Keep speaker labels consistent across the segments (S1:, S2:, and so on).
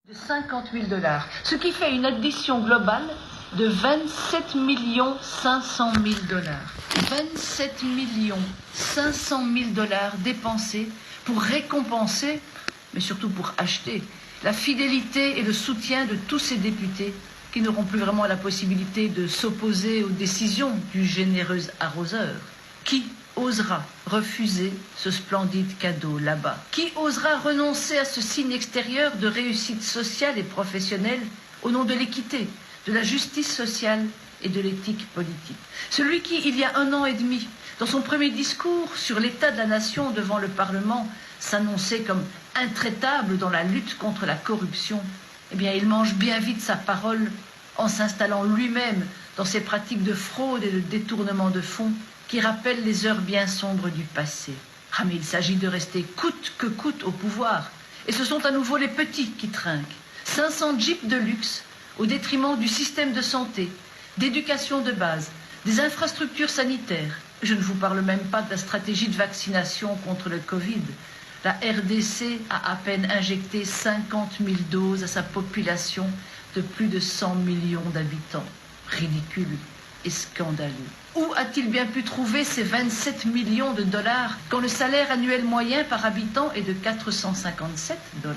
S1: De 50 000 $, ce qui fait une addition globale de 27 500 000 $. 27 500 000 $ dépensés pour récompenser, mais surtout pour acheter, la fidélité et le soutien de tous ces députés qui n'auront plus vraiment la possibilité de s'opposer aux décisions du généreux arroseur. Qui osera refuser ce splendide cadeau là-bas? Qui osera renoncer à ce signe extérieur de réussite sociale et professionnelle au nom de l'équité, de la justice sociale et de l'éthique politique? Celui qui, il y a 1 an et demi, dans son premier discours sur l'état de la nation devant le Parlement, s'annonçait comme intraitable dans la lutte contre la corruption, eh bien, il mange bien vite sa parole en s'installant lui-même dans ses pratiques de fraude et de détournement de fonds qui rappellent les heures bien sombres du passé. Ah, mais il s'agit de rester coûte que coûte au pouvoir. Et ce sont à nouveau les petits qui trinquent. 500 jeeps de luxe au détriment du système de santé, d'éducation de base, des infrastructures sanitaires. Je ne vous parle même pas de la stratégie de vaccination contre le Covid. La RDC a à peine injecté 50 000 doses à sa population de plus de 100 millions d'habitants. Ridicule et scandaleux. Où a-t-il bien pu trouver ces 27 millions de $, quand le salaire annuel moyen par habitant est de 457 $?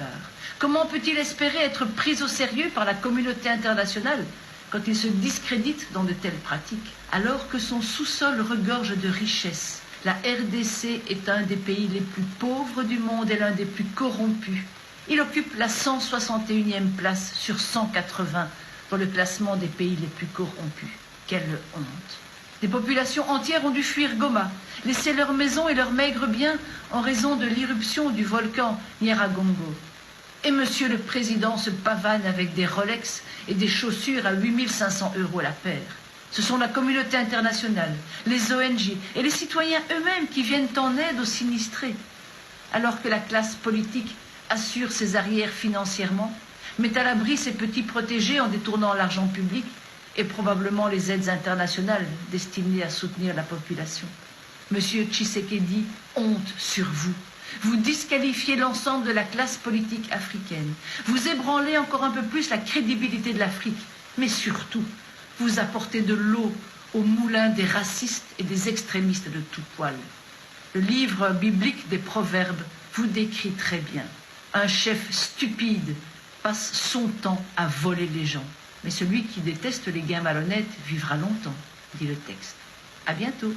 S1: Comment peut-il espérer être pris au sérieux par la communauté internationale quand il se discrédite dans de telles pratiques, alors que son sous-sol regorge de richesses? La RDC est un des pays les plus pauvres du monde et l'un des plus corrompus. Il occupe la 161e place sur 180 dans le classement des pays les plus corrompus. Quelle honte! Des populations entières ont dû fuir Goma, laisser leurs maisons et leurs maigres biens en raison de l'irruption du volcan Nyiragongo. Et Monsieur le Président se pavane avec des Rolex et des chaussures à 8 500 € la paire. Ce sont la communauté internationale, les ONG et les citoyens eux-mêmes qui viennent en aide aux sinistrés. Alors que la classe politique assure ses arrières financièrement, met à l'abri ses petits protégés en détournant l'argent public et probablement les aides internationales destinées à soutenir la population. Monsieur Tshisekedi, honte sur vous. Vous disqualifiez l'ensemble de la classe politique africaine. Vous ébranlez encore un peu plus la crédibilité de l'Afrique. Mais surtout, vous apportez de l'eau au moulin des racistes et des extrémistes de tout poil. Le livre biblique des Proverbes vous décrit très bien. Un chef stupide passe son temps à voler les gens. Mais celui qui déteste les gains malhonnêtes vivra longtemps, dit le texte. À bientôt.